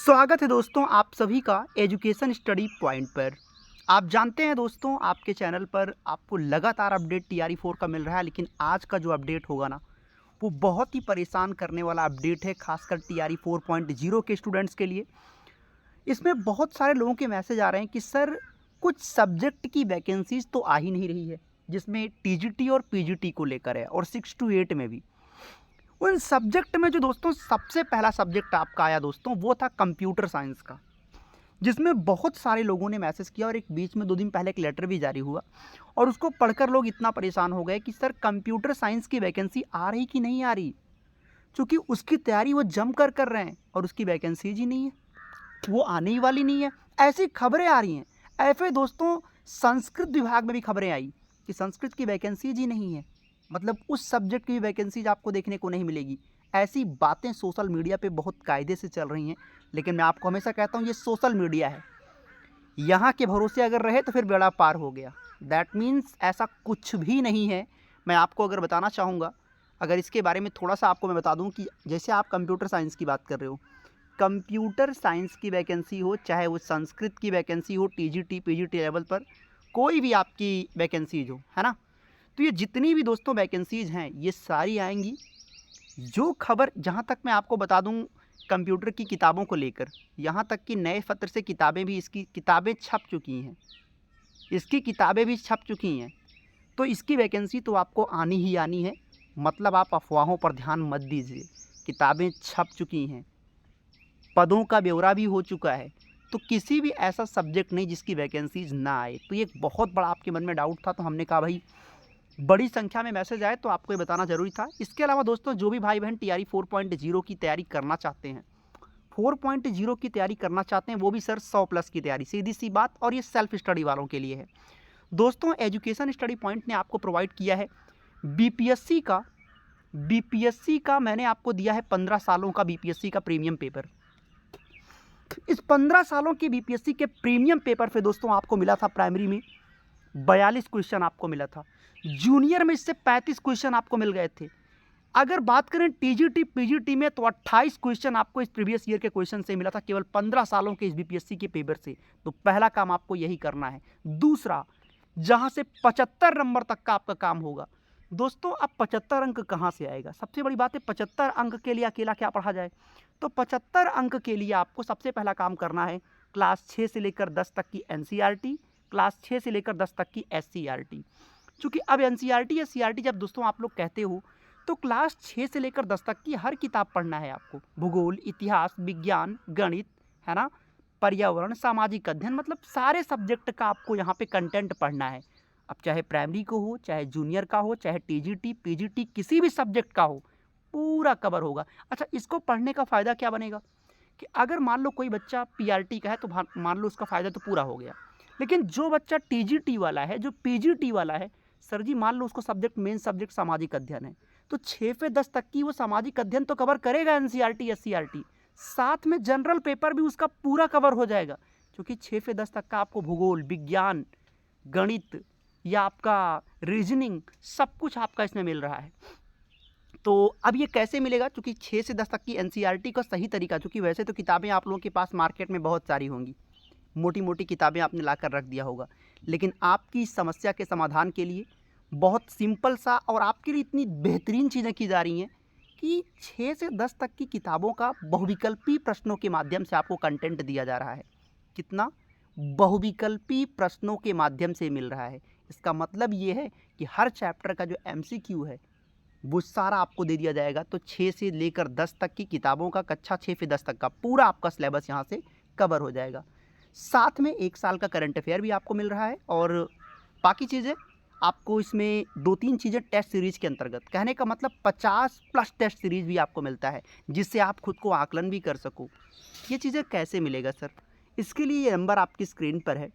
स्वागत है दोस्तों आप सभी का एजुकेशन स्टडी पॉइंट पर। आप जानते हैं दोस्तों आपके चैनल पर आपको लगातार अपडेट टीआरई 4 का मिल रहा है, लेकिन आज का जो अपडेट होगा ना वो बहुत ही परेशान करने वाला अपडेट है, खासकर टीआरई 4.0 के स्टूडेंट्स के लिए। इसमें बहुत सारे लोगों के मैसेज आ रहे हैं कि सर कुछ सब्जेक्ट की वैकेंसीज तो आ ही नहीं रही है, जिसमें टीजीटी और पीजीटी को लेकर है और 6 to 8 में भी। उन सब्जेक्ट में जो दोस्तों सबसे पहला सब्जेक्ट आपका आया दोस्तों वो था कंप्यूटर साइंस का, जिसमें बहुत सारे लोगों ने मैसेज किया और एक बीच में 2 दिन पहले एक लेटर भी जारी हुआ और उसको पढ़कर लोग इतना परेशान हो गए कि सर कंप्यूटर साइंस की वैकेंसी आ रही कि नहीं आ रही, क्योंकि उसकी तैयारी वो जम कर रहे हैं और उसकी वैकेंसीज ही नहीं है, वो आने ही वाली नहीं है। ऐसी खबरें आ रही हैं। ऐसे दोस्तों संस्कृत विभाग में भी खबरें आई कि संस्कृत की वैकेंसीज ही नहीं है, मतलब उस सब्जेक्ट की वैकेंसीज आपको देखने को नहीं मिलेगी। ऐसी बातें सोशल मीडिया पे बहुत कायदे से चल रही हैं, लेकिन मैं आपको हमेशा कहता हूँ ये सोशल मीडिया है, यहाँ के भरोसे अगर रहे तो फिर बेड़ा पार हो गया। दैट मीन्स ऐसा कुछ भी नहीं है। मैं आपको अगर बताना चाहूँगा, अगर इसके बारे में थोड़ा सा आपको मैं बता दूँ कि जैसे आप कंप्यूटर साइंस की बात कर रहे हो, कंप्यूटर साइंस की वैकेंसी हो, चाहे वो संस्कृत की वैकेंसी हो, टीजीटी पीजीटी लेवल पर कोई भी आपकी वैकेंसीज हो, है ना, तो ये जितनी भी दोस्तों वैकेंसीज हैं ये सारी आएंगी। जो खबर जहाँ तक मैं आपको बता दूँ कंप्यूटर की किताबों को लेकर, यहाँ तक कि नए पत्र से किताबें भी इसकी किताबें छप चुकी हैं, इसकी किताबें भी छप चुकी हैं, तो इसकी वैकेंसी तो आपको आनी ही आनी है। मतलब आप अफवाहों पर ध्यान मत दीजिए, किताबें छप चुकी हैं, पदों का ब्यौरा भी हो चुका है, तो किसी भी ऐसा सब्जेक्ट नहीं जिसकी वैकेंसीज ना आए। तो ये बहुत बड़ा आपके मन में डाउट था, तो हमने कहा भाई बड़ी संख्या में मैसेज आए तो आपको ये बताना जरूरी था। इसके अलावा दोस्तों जो भी भाई बहन टीआरई 4.0 की तैयारी करना चाहते हैं, 4.0 की तैयारी करना चाहते हैं, वो भी सर 100+ की तैयारी, सीधी सी बात, और ये सेल्फ स्टडी वालों के लिए है दोस्तों। एजुकेशन स्टडी पॉइंट ने आपको प्रोवाइड किया है बीपीएससी का मैंने आपको दिया है 15 सालों का बीपीएससी का प्रीमियम पेपर। इस 15 सालों के बीपीएससी के प्रीमियम पेपर पे दोस्तों आपको मिला था प्राइमरी में 42 क्वेश्चन आपको मिला था, जूनियर में इससे 35 क्वेश्चन आपको मिल गए थे। अगर बात करें टीजीटी पीजीटी में तो 28 क्वेश्चन आपको इस प्रीवियस ईयर के क्वेश्चन से मिला था, केवल 15 सालों के इस बीपीएससी के पेपर से। तो पहला काम आपको यही करना है। दूसरा, जहां से 75 नंबर तक का आपका काम होगा दोस्तों। अब 75 अंक कहां से आएगा? सबसे बड़ी बात है 75 अंक के लिए अकेला क्या पढ़ा जाए, तो 75 अंक के लिए आपको सबसे पहला काम करना है क्लास 6 से लेकर 10 तक की एनसीईआरटी, क्लास 6 से लेकर 10 तक की एससीईआरटी। चूँकि अब एनसीईआरटी या सीईआरटी जब दोस्तों आप लोग कहते हो तो क्लास 6 से लेकर 10 तक की हर किताब पढ़ना है आपको, भूगोल, इतिहास, विज्ञान, गणित, है ना, पर्यावरण, सामाजिक अध्ययन, मतलब सारे सब्जेक्ट का आपको यहाँ पे कंटेंट पढ़ना है। अब चाहे प्राइमरी को हो, चाहे जूनियर का हो, चाहे टीजीटी पीजीटी किसी भी सब्जेक्ट का हो, पूरा कवर होगा। अच्छा, इसको पढ़ने का फ़ायदा क्या बनेगा कि अगर मान लो कोई बच्चा पीआरटी का है तो मान लो उसका फ़ायदा तो पूरा हो गया, लेकिन जो बच्चा टीजीटी वाला है, जो पीजीटी वाला है, सर जी मान लो उसको सब्जेक्ट मेन सब्जेक्ट सामाजिक अध्ययन है, तो 6 से 10 तक की वो सामाजिक अध्ययन तो कवर करेगा एनसीईआरटी एससीईआरटी, साथ में जनरल पेपर भी उसका पूरा कवर हो जाएगा, क्योंकि 6 से 10 तक का आपको भूगोल, विज्ञान, गणित या आपका रीजनिंग सब कुछ आपका इसमें मिल रहा है। तो अब ये कैसे मिलेगा, क्योंकि 6 से 10 तक की एनसीईआरटी का सही तरीका, क्योंकि वैसे तो किताबें आप लोगों के पास मार्केट में बहुत सारी होंगी, मोटी मोटी किताबें आपने लाकर रख दिया होगा, लेकिन आपकी समस्या के समाधान के लिए बहुत सिंपल सा और आपके लिए इतनी बेहतरीन चीज़ें की जा रही हैं कि 6 से 10 तक की किताबों का बहुविकल्पी प्रश्नों के माध्यम से आपको कंटेंट दिया जा रहा है। कितना? बहुविकल्पी प्रश्नों के माध्यम से मिल रहा है। इसका मतलब ये है कि हर चैप्टर का जो एमसीक्यू है वो सारा आपको दे दिया जाएगा। तो 6 से लेकर 10 तक की किताबों का, कक्षा 6 से 10 तक का पूरा आपका सिलेबस यहाँ से कवर हो जाएगा। साथ में 1 साल का करंट अफेयर भी आपको मिल रहा है, और बाकी चीज़ें आपको इसमें 2-3 चीज़ें टेस्ट सीरीज़ के अंतर्गत, कहने का मतलब 50+ टेस्ट सीरीज़ भी आपको मिलता है, जिससे आप खुद को आकलन भी कर सको। ये चीज़ें कैसे मिलेगा सर? इसके लिए ये नंबर आपकी स्क्रीन पर है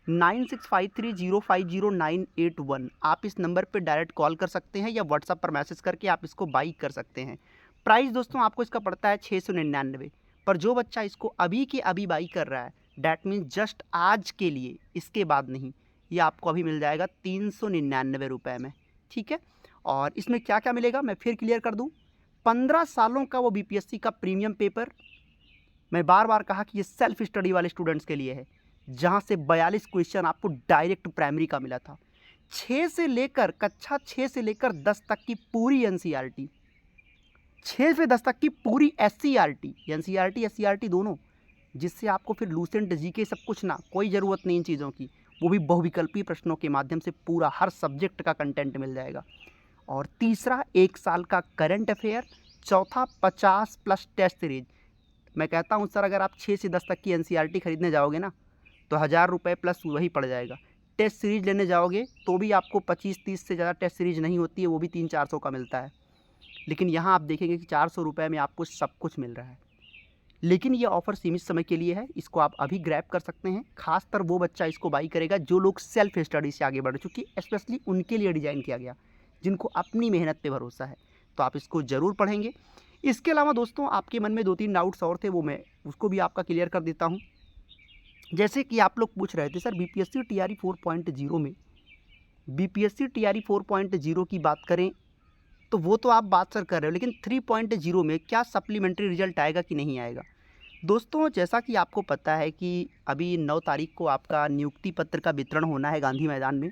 9653050981। आप इस नंबर पर डायरेक्ट कॉल कर सकते हैं या व्हाट्सएप पर मैसेज करके आप इसको बाई कर सकते हैं। प्राइस दोस्तों आपको इसका पड़ता है 699, पर जो बच्चा इसको अभी के अभी बाई कर रहा है, डैट मीन्स जस्ट आज के लिए, इसके बाद नहीं, ये आपको अभी मिल जाएगा 399 रुपये में, ठीक है। और इसमें क्या क्या मिलेगा मैं फिर क्लियर कर दूं। 15 सालों का वो बीपीएससी का प्रीमियम पेपर, मैं बार बार कहा कि ये सेल्फ स्टडी वाले स्टूडेंट्स के लिए है, जहाँ से 42 क्वेश्चन आपको डायरेक्ट प्राइमरी का मिला था। 6 से लेकर कक्षा 6 से लेकर 10 तक की पूरी एनसीईआरटी, 6 से 10 तक की पूरी एससीईआरटी, एनसीईआरटी एससीईआरटी दोनों, जिससे आपको फिर लूसेंट जीके सब कुछ ना, कोई ज़रूरत नहीं इन चीज़ों की, वो भी बहुविकल्पी प्रश्नों के माध्यम से पूरा हर सब्जेक्ट का कंटेंट मिल जाएगा। और तीसरा 1 साल का करंट अफेयर, चौथा 50 प्लस टेस्ट सीरीज। मैं कहता हूँ सर अगर आप 6 से 10 तक की एनसीईआरटी खरीदने जाओगे ना तो 1000 रुपये प्लस वही पड़ जाएगा। टेस्ट सीरीज लेने जाओगे तो भी आपको 25-30 से ज़्यादा टेस्ट सीरीज नहीं होती है, वो भी 300-400 का मिलता है। लेकिन यहाँ आप देखेंगे कि 400 रुपये में आपको सब कुछ मिल रहा है। लेकिन ये ऑफ़र सीमित समय के लिए है, इसको आप अभी ग्रैब कर सकते हैं। खासकर वो बच्चा इसको बाई करेगा जो लोग सेल्फ स्टडी से आगे बढ़े, चूँकि स्पेशली उनके लिए डिज़ाइन किया गया, जिनको अपनी मेहनत पे भरोसा है। तो आप इसको ज़रूर पढ़ेंगे। इसके अलावा दोस्तों आपके मन में 2-3 डाउट्स और थे, वो मैं उसको भी आपका क्लियर कर देता हूँ। जैसे कि आप लोग पूछ रहे थे सर बीपीएससी टीआरई 4.0 में, बीपीएससी टीआरई 4.0 की बात करें तो वो तो आप बात सर कर रहे हो, लेकिन 3.0 में क्या सप्लीमेंट्री रिजल्ट आएगा कि नहीं आएगा? दोस्तों जैसा कि आपको पता है कि अभी 9 तारीख को आपका नियुक्ति पत्र का वितरण होना है गांधी मैदान में।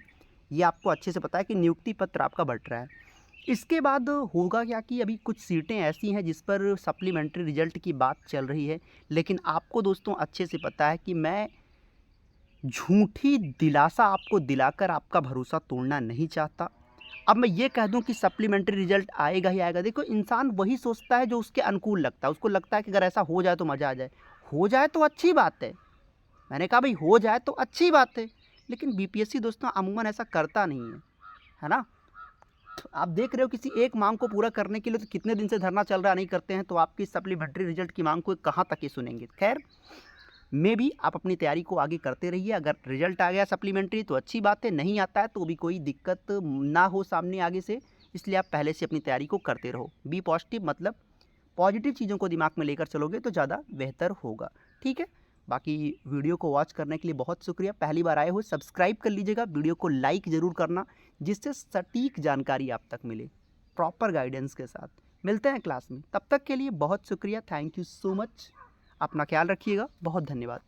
ये आपको अच्छे से पता है कि नियुक्ति पत्र आपका बँट रहा है। इसके बाद होगा क्या कि अभी कुछ सीटें ऐसी हैं जिस पर सप्लीमेंट्री रिजल्ट की बात चल रही है, लेकिन आपको दोस्तों अच्छे से पता है कि मैं झूठी दिलासा आपको दिलाकर आपका भरोसा तोड़ना नहीं चाहता। अब मैं ये कह दूं कि सप्लीमेंट्री रिजल्ट आएगा ही आएगा, देखो इंसान वही सोचता है जो उसके अनुकूल लगता है। उसको लगता है कि अगर ऐसा हो जाए तो मज़ा आ जाए, हो जाए तो अच्छी बात है। मैंने कहा भाई हो जाए तो अच्छी बात है, लेकिन बीपीएससी दोस्तों अमूमन ऐसा करता नहीं है ना। आप देख रहे हो किसी एक मांग को पूरा करने के लिए तो कितने दिन से धरना चल रहा, नहीं करते हैं तो आपकी सप्लीमेंट्री रिजल्ट की मांग को कहाँ तक ही सुनेंगे। खैर में भी आप अपनी तैयारी को आगे करते रहिए। अगर रिजल्ट आ गया सप्लीमेंट्री तो अच्छी बात है, नहीं आता है तो भी कोई दिक्कत ना हो सामने आगे से, इसलिए आप पहले से अपनी तैयारी को करते रहो। बी पॉजिटिव, मतलब पॉजिटिव चीज़ों को दिमाग में लेकर चलोगे तो ज़्यादा बेहतर होगा। ठीक है, बाकी वीडियो को वॉच करने के लिए बहुत शुक्रिया। पहली बार आए हो सब्सक्राइब कर लीजिएगा, वीडियो को लाइक ज़रूर करना, जिससे सटीक जानकारी आप तक मिले प्रॉपर गाइडेंस के साथ। मिलते हैं क्लास में, तब तक के लिए बहुत शुक्रिया। Thank you so much. अपना ख्याल रखिएगा, बहुत धन्यवाद।